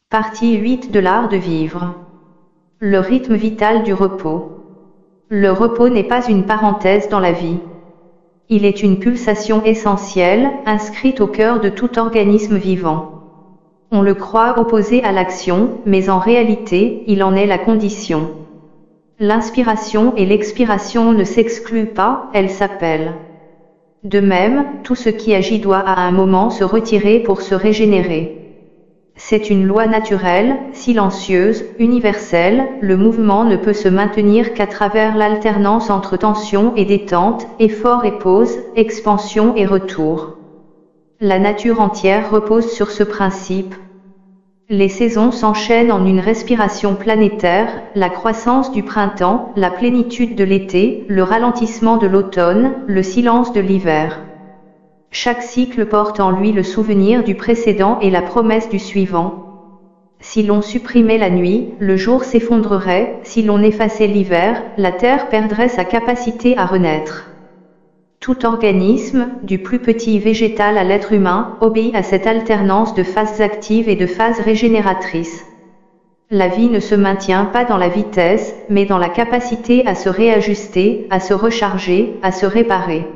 Partie 8 de l'art de vivre. Le rythme vital du repos. Le repos n'est pas une parenthèse dans la vie. Il est une pulsation essentielle, inscrite au cœur de tout organisme vivant. On le croit opposé à l'action, mais en réalité, il en est la condition. L'inspiration et l'expiration ne s'excluent pas, elles s'appellent. De même, tout ce qui agit doit à un moment se retirer pour se régénérer. C'est une loi naturelle, silencieuse, universelle, le mouvement ne peut se maintenir qu'à travers l'alternance entre tension et détente, effort et pause, expansion et retour. La nature entière repose sur ce principe. Les saisons s'enchaînent en une respiration planétaire, la croissance du printemps, la plénitude de l'été, le ralentissement de l'automne, le silence de l'hiver. Chaque cycle porte en lui le souvenir du précédent et la promesse du suivant. Si l'on supprimait la nuit, le jour s'effondrerait, si l'on effaçait l'hiver, la terre perdrait sa capacité à renaître. Tout organisme, du plus petit végétal à l'être humain, obéit à cette alternance de phases actives et de phases régénératrices. La vie ne se maintient pas dans la vitesse, mais dans la capacité à se réajuster, à se recharger, à se réparer.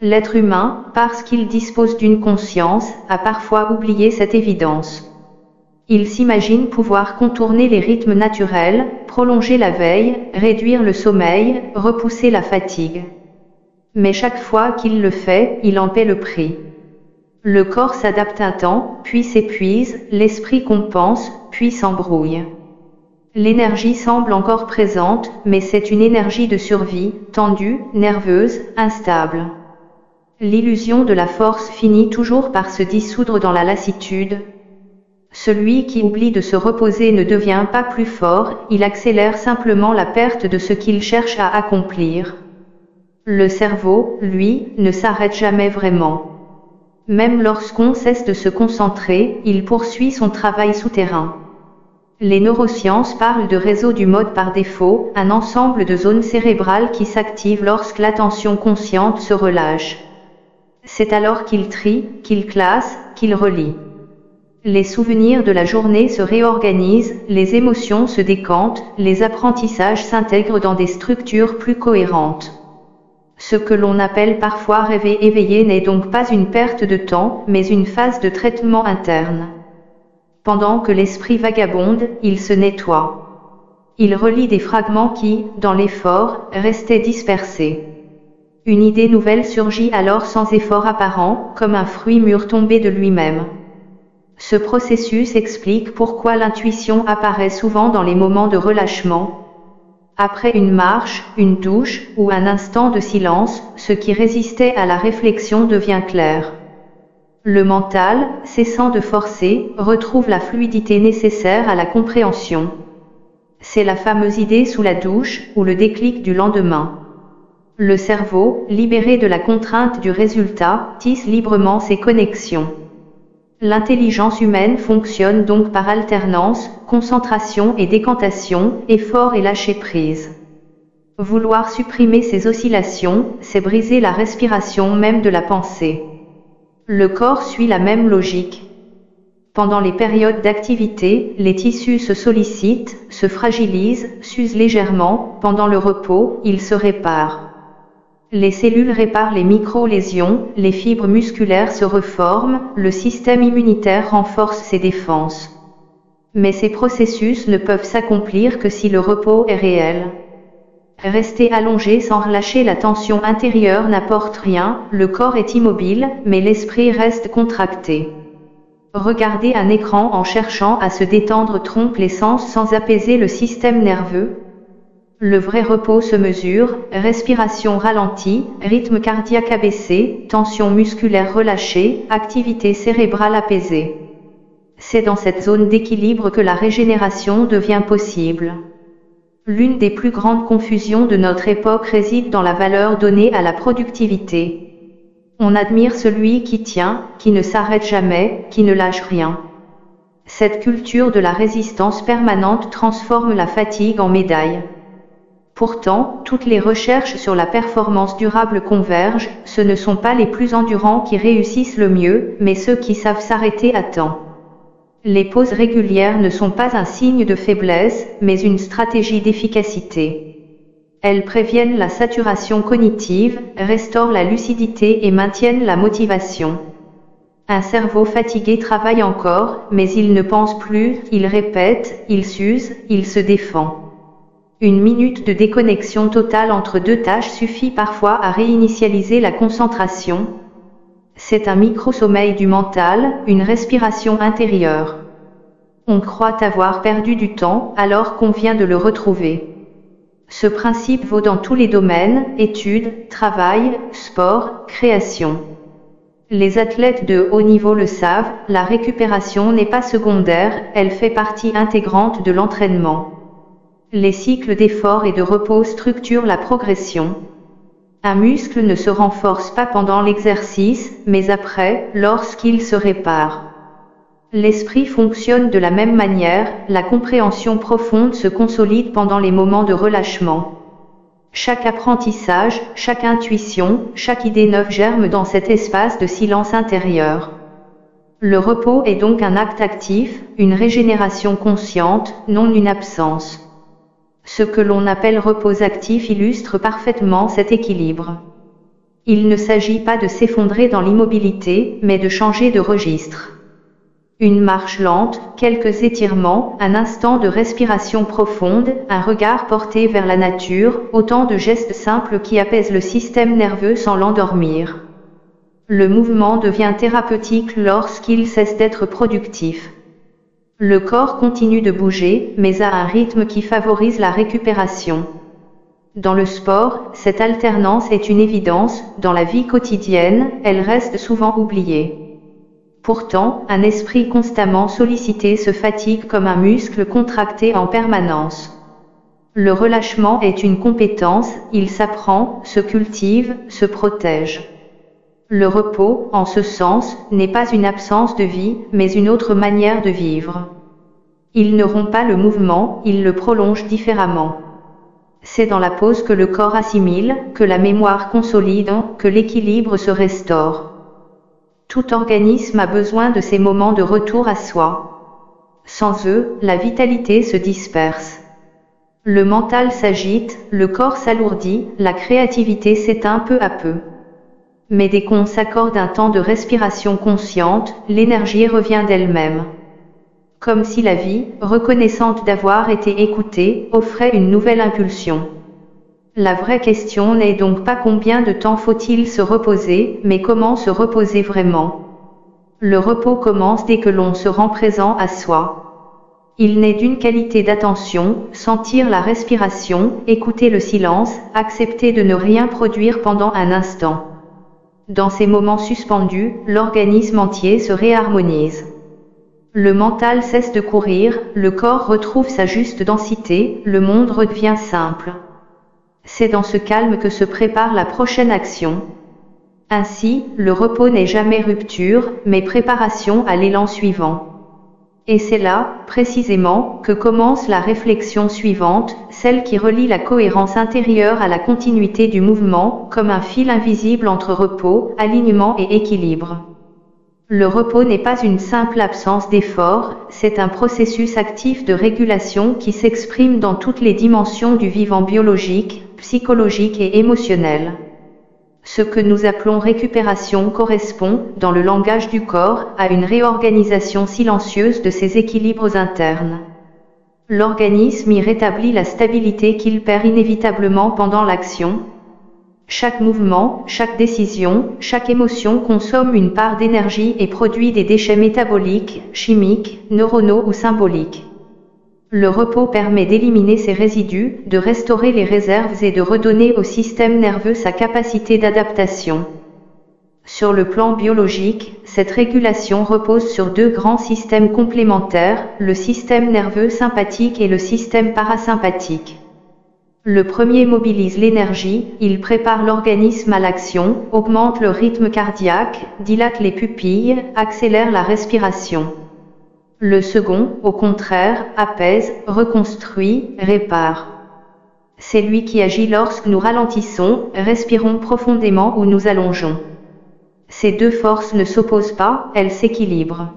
L'être humain, parce qu'il dispose d'une conscience, a parfois oublié cette évidence. Il s'imagine pouvoir contourner les rythmes naturels, prolonger la veille, réduire le sommeil, repousser la fatigue. Mais chaque fois qu'il le fait, il en paie le prix. Le corps s'adapte un temps, puis s'épuise, l'esprit compense, puis s'embrouille. L'énergie semble encore présente, mais c'est une énergie de survie, tendue, nerveuse, instable. L'illusion de la force finit toujours par se dissoudre dans la lassitude. Celui qui oublie de se reposer ne devient pas plus fort, il accélère simplement la perte de ce qu'il cherche à accomplir. Le cerveau, lui, ne s'arrête jamais vraiment. Même lorsqu'on cesse de se concentrer, il poursuit son travail souterrain. Les neurosciences parlent de réseau du mode par défaut, un ensemble de zones cérébrales qui s'activent lorsque l'attention consciente se relâche. C'est alors qu'il trie, qu'il classe, qu'il relie. Les souvenirs de la journée se réorganisent, les émotions se décantent, les apprentissages s'intègrent dans des structures plus cohérentes. Ce que l'on appelle parfois rêver éveillé n'est donc pas une perte de temps, mais une phase de traitement interne. Pendant que l'esprit vagabonde, il se nettoie. Il relie des fragments qui, dans l'effort, restaient dispersés. Une idée nouvelle surgit alors sans effort apparent, comme un fruit mûr tombé de lui-même. Ce processus explique pourquoi l'intuition apparaît souvent dans les moments de relâchement. Après une marche, une douche, ou un instant de silence, ce qui résistait à la réflexion devient clair. Le mental, cessant de forcer, retrouve la fluidité nécessaire à la compréhension. C'est la fameuse idée sous la douche, ou le déclic du lendemain. Le cerveau, libéré de la contrainte du résultat, tisse librement ses connexions. L'intelligence humaine fonctionne donc par alternance, concentration et décantation, effort et lâcher-prise. Vouloir supprimer ces oscillations, c'est briser la respiration même de la pensée. Le corps suit la même logique. Pendant les périodes d'activité, les tissus se sollicitent, se fragilisent, s'usent légèrement, pendant le repos, ils se réparent. Les cellules réparent les micro-lésions, les fibres musculaires se reforment, le système immunitaire renforce ses défenses. Mais ces processus ne peuvent s'accomplir que si le repos est réel. Rester allongé sans relâcher la tension intérieure n'apporte rien, le corps est immobile, mais l'esprit reste contracté. Regarder un écran en cherchant à se détendre trompe les sens sans apaiser le système nerveux. Le vrai repos se mesure, respiration ralentie, rythme cardiaque abaissé, tension musculaire relâchée, activité cérébrale apaisée. C'est dans cette zone d'équilibre que la régénération devient possible. L'une des plus grandes confusions de notre époque réside dans la valeur donnée à la productivité. On admire celui qui tient, qui ne s'arrête jamais, qui ne lâche rien. Cette culture de la résistance permanente transforme la fatigue en médaille. Pourtant, toutes les recherches sur la performance durable convergent, ce ne sont pas les plus endurants qui réussissent le mieux, mais ceux qui savent s'arrêter à temps. Les pauses régulières ne sont pas un signe de faiblesse, mais une stratégie d'efficacité. Elles préviennent la saturation cognitive, restaurent la lucidité et maintiennent la motivation. Un cerveau fatigué travaille encore, mais il ne pense plus, il répète, il s'use, il se défend. Une minute de déconnexion totale entre deux tâches suffit parfois à réinitialiser la concentration. C'est un micro-sommeil du mental, une respiration intérieure. On croit avoir perdu du temps alors qu'on vient de le retrouver. Ce principe vaut dans tous les domaines, études, travail, sport, création. Les athlètes de haut niveau le savent, la récupération n'est pas secondaire, elle fait partie intégrante de l'entraînement. Les cycles d'effort et de repos structurent la progression. Un muscle ne se renforce pas pendant l'exercice, mais après, lorsqu'il se répare. L'esprit fonctionne de la même manière, la compréhension profonde se consolide pendant les moments de relâchement. Chaque apprentissage, chaque intuition, chaque idée neuve germe dans cet espace de silence intérieur. Le repos est donc un acte actif, une régénération consciente, non une absence. Ce que l'on appelle repos actif illustre parfaitement cet équilibre. Il ne s'agit pas de s'effondrer dans l'immobilité, mais de changer de registre. Une marche lente, quelques étirements, un instant de respiration profonde, un regard porté vers la nature, autant de gestes simples qui apaisent le système nerveux sans l'endormir. Le mouvement devient thérapeutique lorsqu'il cesse d'être productif. Le corps continue de bouger, mais à un rythme qui favorise la récupération. Dans le sport, cette alternance est une évidence, dans la vie quotidienne, elle reste souvent oubliée. Pourtant, un esprit constamment sollicité se fatigue comme un muscle contracté en permanence. Le relâchement est une compétence, il s'apprend, se cultive, se protège. Le repos, en ce sens, n'est pas une absence de vie, mais une autre manière de vivre. Il ne rompt pas le mouvement, il le prolonge différemment. C'est dans la pause que le corps assimile, que la mémoire consolide, que l'équilibre se restaure. Tout organisme a besoin de ces moments de retour à soi. Sans eux, la vitalité se disperse. Le mental s'agite, le corps s'alourdit, la créativité s'éteint peu à peu. Mais dès qu'on s'accorde un temps de respiration consciente, l'énergie revient d'elle-même. Comme si la vie, reconnaissante d'avoir été écoutée, offrait une nouvelle impulsion. La vraie question n'est donc pas combien de temps faut-il se reposer, mais comment se reposer vraiment. Le repos commence dès que l'on se rend présent à soi. Il naît d'une qualité d'attention, sentir la respiration, écouter le silence, accepter de ne rien produire pendant un instant. Dans ces moments suspendus, l'organisme entier se réharmonise. Le mental cesse de courir, le corps retrouve sa juste densité, le monde redevient simple. C'est dans ce calme que se prépare la prochaine action. Ainsi, le repos n'est jamais rupture, mais préparation à l'élan suivant. Et c'est là, précisément, que commence la réflexion suivante, celle qui relie la cohérence intérieure à la continuité du mouvement, comme un fil invisible entre repos, alignement et équilibre. Le repos n'est pas une simple absence d'effort, c'est un processus actif de régulation qui s'exprime dans toutes les dimensions du vivant biologique, psychologique et émotionnel. Ce que nous appelons récupération correspond, dans le langage du corps, à une réorganisation silencieuse de ses équilibres internes. L'organisme y rétablit la stabilité qu'il perd inévitablement pendant l'action. Chaque mouvement, chaque décision, chaque émotion consomme une part d'énergie et produit des déchets métaboliques, chimiques, neuronaux ou symboliques. Le repos permet d'éliminer ces résidus, de restaurer les réserves et de redonner au système nerveux sa capacité d'adaptation. Sur le plan biologique, cette régulation repose sur deux grands systèmes complémentaires, le système nerveux sympathique et le système parasympathique. Le premier mobilise l'énergie, il prépare l'organisme à l'action, augmente le rythme cardiaque, dilate les pupilles, accélère la respiration. Le second, au contraire, apaise, reconstruit, répare. C'est lui qui agit lorsque nous ralentissons, respirons profondément ou nous allongeons. Ces deux forces ne s'opposent pas, elles s'équilibrent.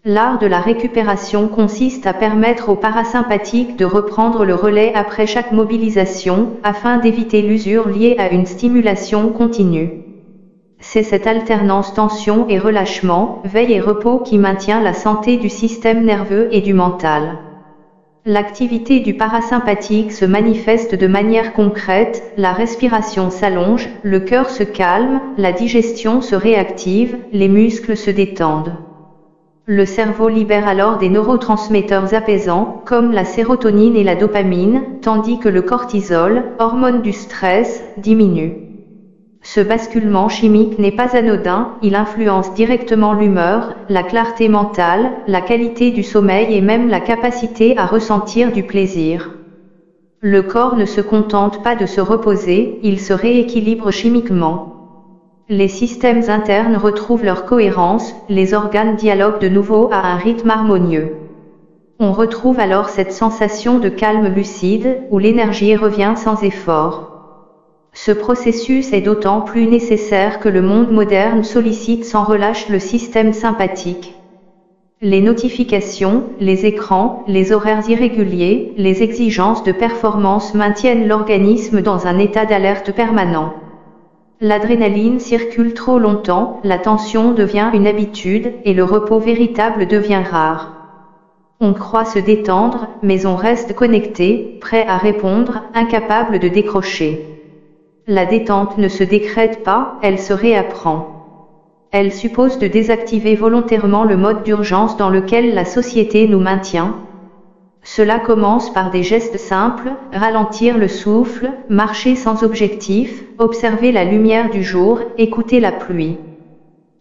L'art de la récupération consiste à permettre au parasympathique de reprendre le relais après chaque mobilisation, afin d'éviter l'usure liée à une stimulation continue. C'est cette alternance tension et relâchement, veille et repos qui maintient la santé du système nerveux et du mental. L'activité du parasympathique se manifeste de manière concrète, la respiration s'allonge, le cœur se calme, la digestion se réactive, les muscles se détendent. Le cerveau libère alors des neurotransmetteurs apaisants, comme la sérotonine et la dopamine, tandis que le cortisol, hormone du stress, diminue. Ce basculement chimique n'est pas anodin, il influence directement l'humeur, la clarté mentale, la qualité du sommeil et même la capacité à ressentir du plaisir. Le corps ne se contente pas de se reposer, il se rééquilibre chimiquement. Les systèmes internes retrouvent leur cohérence, les organes dialoguent de nouveau à un rythme harmonieux. On retrouve alors cette sensation de calme lucide, où l'énergie revient sans effort. Ce processus est d'autant plus nécessaire que le monde moderne sollicite sans relâche le système sympathique. Les notifications, les écrans, les horaires irréguliers, les exigences de performance maintiennent l'organisme dans un état d'alerte permanent. L'adrénaline circule trop longtemps, la tension devient une habitude, et le repos véritable devient rare. On croit se détendre, mais on reste connecté, prêt à répondre, incapable de décrocher. La détente ne se décrète pas, elle se réapprend. Elle suppose de désactiver volontairement le mode d'urgence dans lequel la société nous maintient. Cela commence par des gestes simples, ralentir le souffle, marcher sans objectif, observer la lumière du jour, écouter la pluie.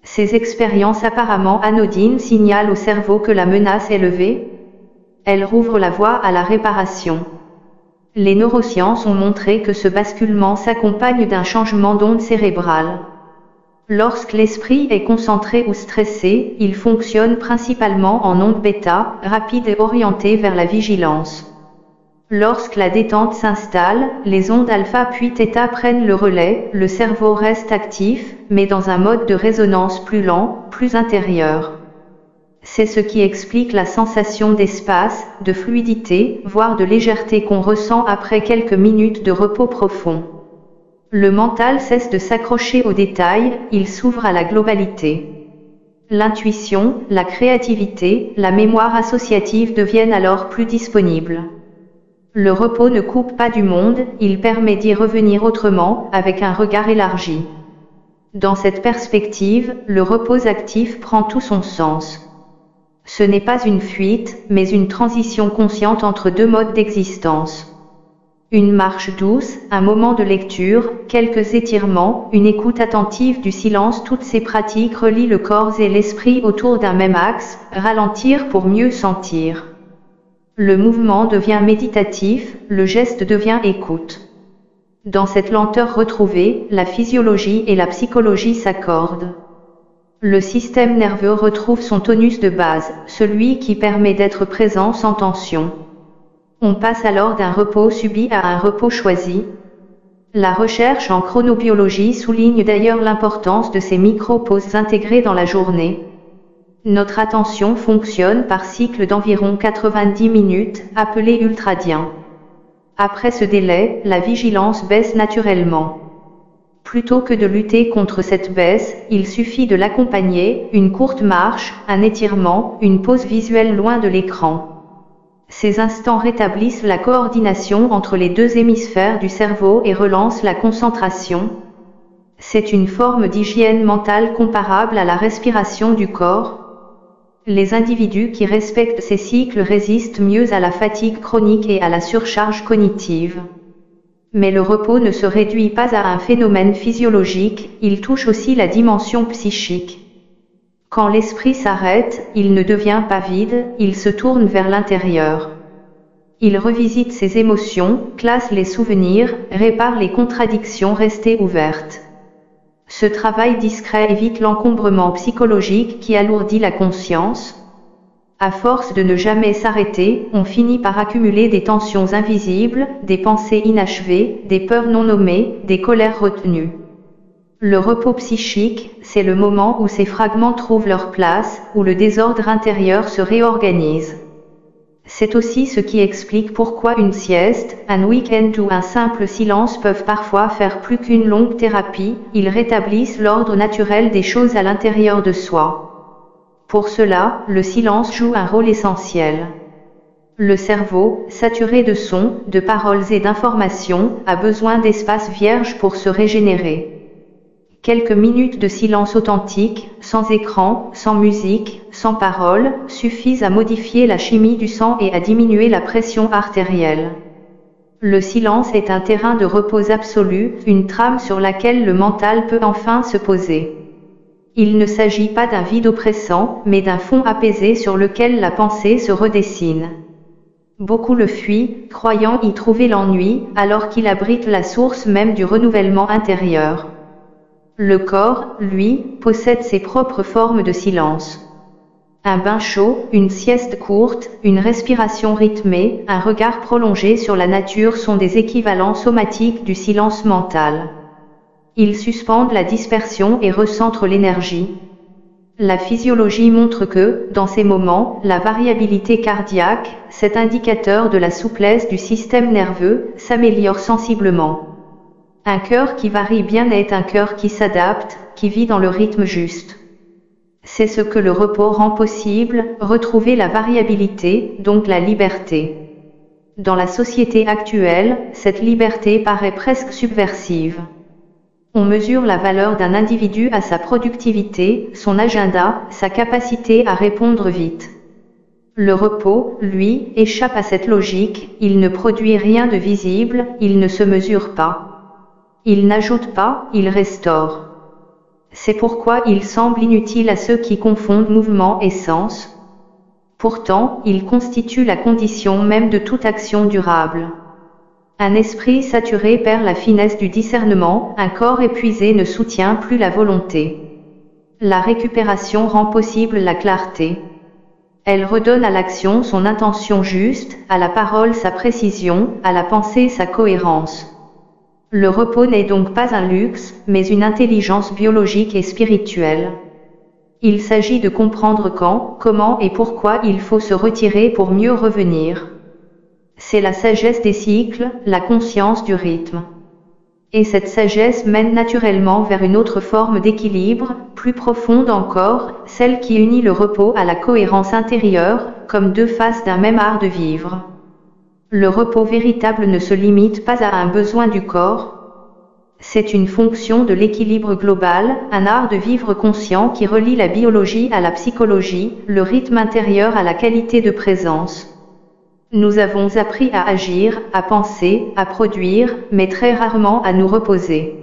Ces expériences apparemment anodines signalent au cerveau que la menace est levée. Elles rouvrent la voie à la réparation. Les neurosciences ont montré que ce basculement s'accompagne d'un changement d'onde cérébrale. Lorsque l'esprit est concentré ou stressé, il fonctionne principalement en ondes bêta, rapides et orientées vers la vigilance. Lorsque la détente s'installe, les ondes alpha puis θ prennent le relais, le cerveau reste actif, mais dans un mode de résonance plus lent, plus intérieur. C'est ce qui explique la sensation d'espace, de fluidité, voire de légèreté qu'on ressent après quelques minutes de repos profond. Le mental cesse de s'accrocher aux détails, il s'ouvre à la globalité. L'intuition, la créativité, la mémoire associative deviennent alors plus disponibles. Le repos ne coupe pas du monde, il permet d'y revenir autrement, avec un regard élargi. Dans cette perspective, le repos actif prend tout son sens. Ce n'est pas une fuite, mais une transition consciente entre deux modes d'existence. Une marche douce, un moment de lecture, quelques étirements, une écoute attentive du silence, toutes ces pratiques relient le corps et l'esprit autour d'un même axe, ralentir pour mieux sentir. Le mouvement devient méditatif, le geste devient écoute. Dans cette lenteur retrouvée, la physiologie et la psychologie s'accordent. Le système nerveux retrouve son tonus de base, celui qui permet d'être présent sans tension. On passe alors d'un repos subi à un repos choisi. La recherche en chronobiologie souligne d'ailleurs l'importance de ces micro-pauses intégrées dans la journée. Notre attention fonctionne par cycle d'environ 90 minutes, appelé ultradien. Après ce délai, la vigilance baisse naturellement. Plutôt que de lutter contre cette baisse, il suffit de l'accompagner, une courte marche, un étirement, une pause visuelle loin de l'écran. Ces instants rétablissent la coordination entre les deux hémisphères du cerveau et relancent la concentration. C'est une forme d'hygiène mentale comparable à la respiration du corps. Les individus qui respectent ces cycles résistent mieux à la fatigue chronique et à la surcharge cognitive. Mais le repos ne se réduit pas à un phénomène physiologique, il touche aussi la dimension psychique. Quand l'esprit s'arrête, il ne devient pas vide, il se tourne vers l'intérieur. Il revisite ses émotions, classe les souvenirs, répare les contradictions restées ouvertes. Ce travail discret évite l'encombrement psychologique qui alourdit la conscience. À force de ne jamais s'arrêter, on finit par accumuler des tensions invisibles, des pensées inachevées, des peurs non nommées, des colères retenues. Le repos psychique, c'est le moment où ces fragments trouvent leur place, où le désordre intérieur se réorganise. C'est aussi ce qui explique pourquoi une sieste, un week-end ou un simple silence peuvent parfois faire plus qu'une longue thérapie, ils rétablissent l'ordre naturel des choses à l'intérieur de soi. Pour cela, le silence joue un rôle essentiel. Le cerveau, saturé de sons, de paroles et d'informations, a besoin d'espaces vierges pour se régénérer. Quelques minutes de silence authentique, sans écran, sans musique, sans parole, suffisent à modifier la chimie du sang et à diminuer la pression artérielle. Le silence est un terrain de repos absolu, une trame sur laquelle le mental peut enfin se poser. Il ne s'agit pas d'un vide oppressant, mais d'un fond apaisé sur lequel la pensée se redessine. Beaucoup le fuient, croyant y trouver l'ennui, alors qu'il abrite la source même du renouvellement intérieur. Le corps, lui, possède ses propres formes de silence. Un bain chaud, une sieste courte, une respiration rythmée, un regard prolongé sur la nature sont des équivalents somatiques du silence mental. Ils suspendent la dispersion et recentrent l'énergie. La physiologie montre que, dans ces moments, la variabilité cardiaque, cet indicateur de la souplesse du système nerveux, s'améliore sensiblement. Un cœur qui varie bien est un cœur qui s'adapte, qui vit dans le rythme juste. C'est ce que le repos rend possible, retrouver la variabilité, donc la liberté. Dans la société actuelle, cette liberté paraît presque subversive. On mesure la valeur d'un individu à sa productivité, son agenda, sa capacité à répondre vite. Le repos, lui, échappe à cette logique, il ne produit rien de visible, il ne se mesure pas. Il n'ajoute pas, il restaure. C'est pourquoi il semble inutile à ceux qui confondent mouvement et sens. Pourtant, il constitue la condition même de toute action durable. Un esprit saturé perd la finesse du discernement, un corps épuisé ne soutient plus la volonté. La récupération rend possible la clarté. Elle redonne à l'action son intention juste, à la parole sa précision, à la pensée sa cohérence. Le repos n'est donc pas un luxe, mais une intelligence biologique et spirituelle. Il s'agit de comprendre quand, comment et pourquoi il faut se retirer pour mieux revenir. C'est la sagesse des cycles, la conscience du rythme. Et cette sagesse mène naturellement vers une autre forme d'équilibre, plus profonde encore, celle qui unit le repos à la cohérence intérieure, comme deux faces d'un même art de vivre. Le repos véritable ne se limite pas à un besoin du corps. C'est une fonction de l'équilibre global, un art de vivre conscient qui relie la biologie à la psychologie, le rythme intérieur à la qualité de présence. Nous avons appris à agir, à penser, à produire, mais très rarement à nous reposer.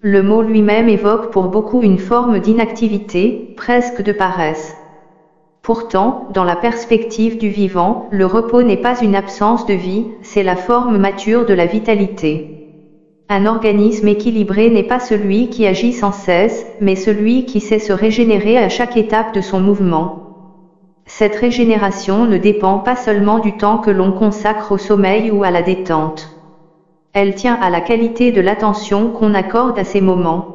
Le mot lui-même évoque pour beaucoup une forme d'inactivité, presque de paresse. Pourtant, dans la perspective du vivant, le repos n'est pas une absence de vie, c'est la forme mature de la vitalité. Un organisme équilibré n'est pas celui qui agit sans cesse, mais celui qui sait se régénérer à chaque étape de son mouvement. Cette régénération ne dépend pas seulement du temps que l'on consacre au sommeil ou à la détente. Elle tient à la qualité de l'attention qu'on accorde à ces moments.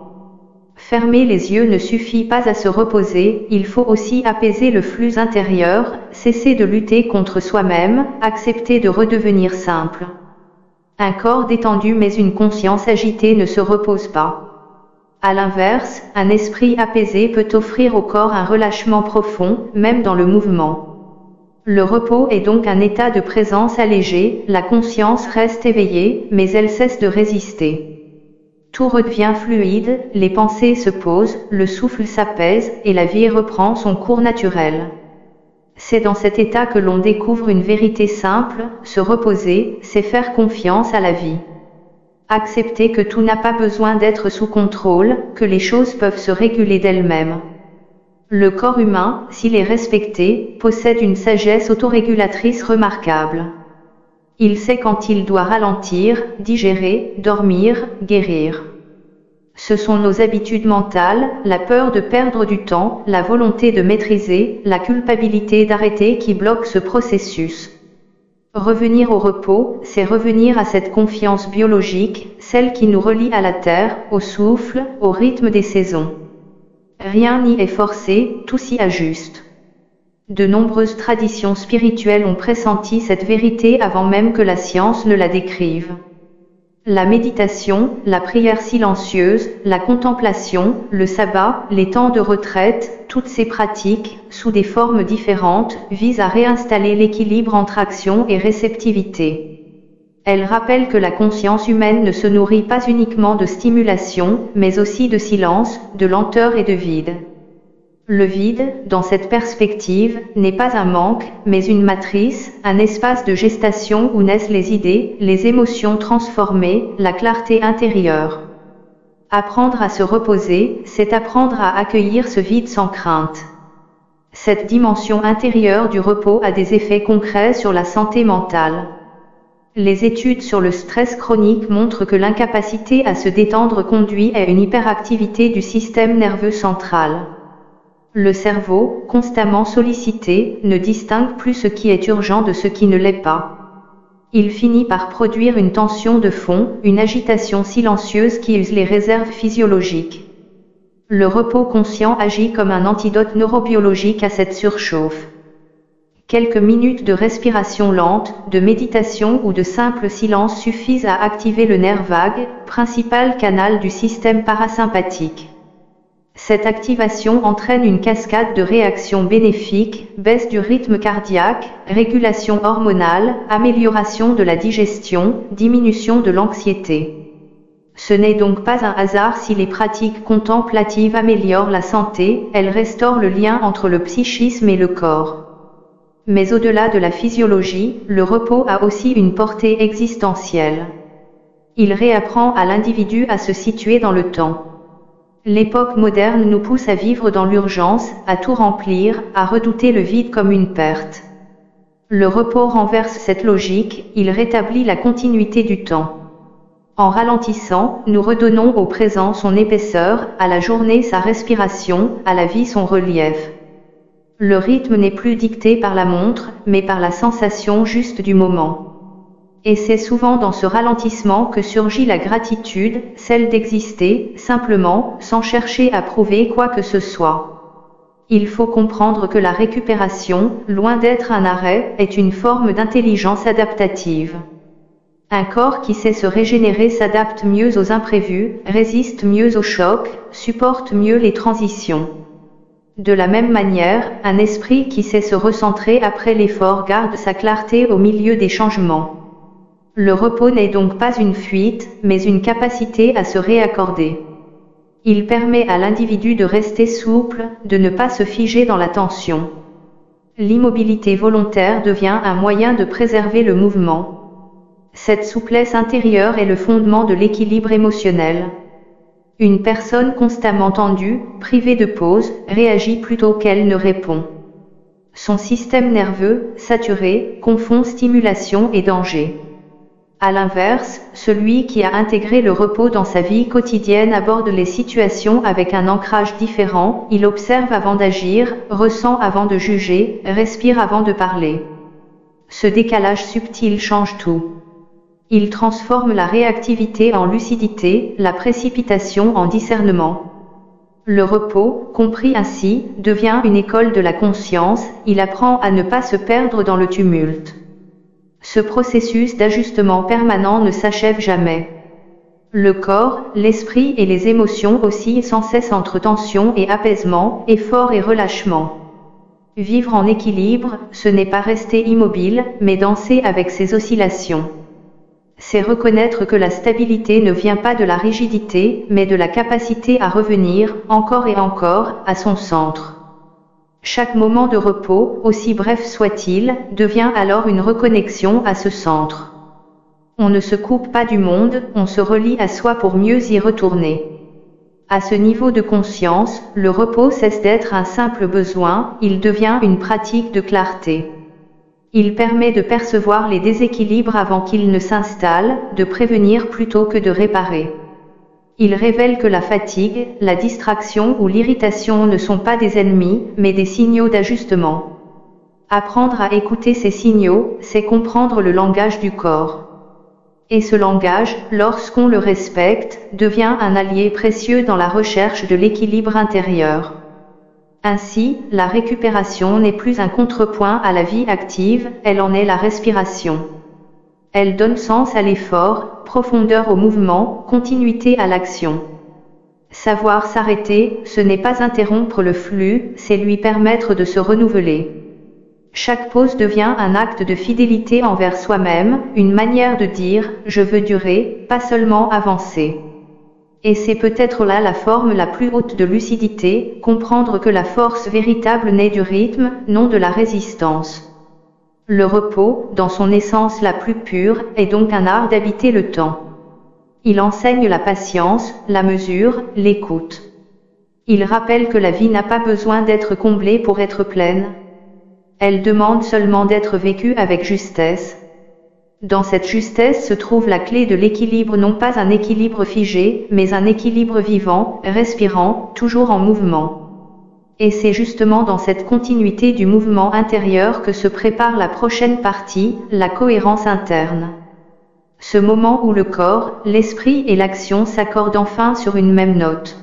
Fermer les yeux ne suffit pas à se reposer, il faut aussi apaiser le flux intérieur, cesser de lutter contre soi-même, accepter de redevenir simple. Un corps détendu mais une conscience agitée ne se repose pas. À l'inverse, un esprit apaisé peut offrir au corps un relâchement profond, même dans le mouvement. Le repos est donc un état de présence allégé, la conscience reste éveillée, mais elle cesse de résister. Tout redevient fluide, les pensées se posent, le souffle s'apaise, et la vie reprend son cours naturel. C'est dans cet état que l'on découvre une vérité simple, se reposer, c'est faire confiance à la vie. Accepter que tout n'a pas besoin d'être sous contrôle, que les choses peuvent se réguler d'elles-mêmes. Le corps humain, s'il est respecté, possède une sagesse autorégulatrice remarquable. Il sait quand il doit ralentir, digérer, dormir, guérir. Ce sont nos habitudes mentales, la peur de perdre du temps, la volonté de maîtriser, la culpabilité d'arrêter qui bloquent ce processus. Revenir au repos, c'est revenir à cette confiance biologique, celle qui nous relie à la terre, au souffle, au rythme des saisons. Rien n'y est forcé, tout s'y ajuste. De nombreuses traditions spirituelles ont pressenti cette vérité avant même que la science ne la décrive. La méditation, la prière silencieuse, la contemplation, le sabbat, les temps de retraite, toutes ces pratiques, sous des formes différentes, visent à réinstaller l'équilibre entre action et réceptivité. Elles rappellent que la conscience humaine ne se nourrit pas uniquement de stimulation, mais aussi de silence, de lenteur et de vide. Le vide, dans cette perspective, n'est pas un manque, mais une matrice, un espace de gestation où naissent les idées, les émotions transformées, la clarté intérieure. Apprendre à se reposer, c'est apprendre à accueillir ce vide sans crainte. Cette dimension intérieure du repos a des effets concrets sur la santé mentale. Les études sur le stress chronique montrent que l'incapacité à se détendre conduit à une hyperactivité du système nerveux central. Le cerveau, constamment sollicité, ne distingue plus ce qui est urgent de ce qui ne l'est pas. Il finit par produire une tension de fond, une agitation silencieuse qui use les réserves physiologiques. Le repos conscient agit comme un antidote neurobiologique à cette surchauffe. Quelques minutes de respiration lente, de méditation ou de simple silence suffisent à activer le nerf vague, principal canal du système parasympathique. Cette activation entraîne une cascade de réactions bénéfiques, baisse du rythme cardiaque, régulation hormonale, amélioration de la digestion, diminution de l'anxiété. Ce n'est donc pas un hasard si les pratiques contemplatives améliorent la santé, elles restaurent le lien entre le psychisme et le corps. Mais au-delà de la physiologie, le repos a aussi une portée existentielle. Il réapprend à l'individu à se situer dans le temps. L'époque moderne nous pousse à vivre dans l'urgence, à tout remplir, à redouter le vide comme une perte. Le repos renverse cette logique, il rétablit la continuité du temps. En ralentissant, nous redonnons au présent son épaisseur, à la journée sa respiration, à la vie son relief. Le rythme n'est plus dicté par la montre, mais par la sensation juste du moment. Et c'est souvent dans ce ralentissement que surgit la gratitude, celle d'exister, simplement, sans chercher à prouver quoi que ce soit. Il faut comprendre que la récupération, loin d'être un arrêt, est une forme d'intelligence adaptative. Un corps qui sait se régénérer s'adapte mieux aux imprévus, résiste mieux aux chocs, supporte mieux les transitions. De la même manière, un esprit qui sait se recentrer après l'effort garde sa clarté au milieu des changements. Le repos n'est donc pas une fuite, mais une capacité à se réaccorder. Il permet à l'individu de rester souple, de ne pas se figer dans la tension. L'immobilité volontaire devient un moyen de préserver le mouvement. Cette souplesse intérieure est le fondement de l'équilibre émotionnel. Une personne constamment tendue, privée de pause, réagit plutôt qu'elle ne répond. Son système nerveux, saturé, confond stimulation et danger. À l'inverse, celui qui a intégré le repos dans sa vie quotidienne aborde les situations avec un ancrage différent, il observe avant d'agir, ressent avant de juger, respire avant de parler. Ce décalage subtil change tout. Il transforme la réactivité en lucidité, la précipitation en discernement. Le repos, compris ainsi, devient une école de la conscience, il apprend à ne pas se perdre dans le tumulte. Ce processus d'ajustement permanent ne s'achève jamais. Le corps, l'esprit et les émotions oscillent sans cesse entre tension et apaisement, effort et relâchement. Vivre en équilibre, ce n'est pas rester immobile, mais danser avec ces oscillations. C'est reconnaître que la stabilité ne vient pas de la rigidité, mais de la capacité à revenir, encore et encore, à son centre. Chaque moment de repos, aussi bref soit-il, devient alors une reconnexion à ce centre. On ne se coupe pas du monde, on se relie à soi pour mieux y retourner. À ce niveau de conscience, le repos cesse d'être un simple besoin, il devient une pratique de clarté. Il permet de percevoir les déséquilibres avant qu'ils ne s'installent, de prévenir plutôt que de réparer. Il révèle que la fatigue, la distraction ou l'irritation ne sont pas des ennemis, mais des signaux d'ajustement. Apprendre à écouter ces signaux, c'est comprendre le langage du corps. Et ce langage, lorsqu'on le respecte, devient un allié précieux dans la recherche de l'équilibre intérieur. Ainsi, la récupération n'est plus un contrepoint à la vie active, elle en est la respiration. Elle donne sens à l'effort, profondeur au mouvement, continuité à l'action. Savoir s'arrêter, ce n'est pas interrompre le flux, c'est lui permettre de se renouveler. Chaque pause devient un acte de fidélité envers soi-même, une manière de dire « je veux durer », pas seulement avancer. Et c'est peut-être là la forme la plus haute de lucidité, comprendre que la force véritable naît du rythme, non de la résistance. Le repos, dans son essence la plus pure, est donc un art d'habiter le temps. Il enseigne la patience, la mesure, l'écoute. Il rappelle que la vie n'a pas besoin d'être comblée pour être pleine. Elle demande seulement d'être vécue avec justesse. Dans cette justesse se trouve la clé de l'équilibre, non pas un équilibre figé, mais un équilibre vivant, respirant, toujours en mouvement. Et c'est justement dans cette continuité du mouvement intérieur que se prépare la prochaine partie, la cohérence interne. Ce moment où le corps, l'esprit et l'action s'accordent enfin sur une même note.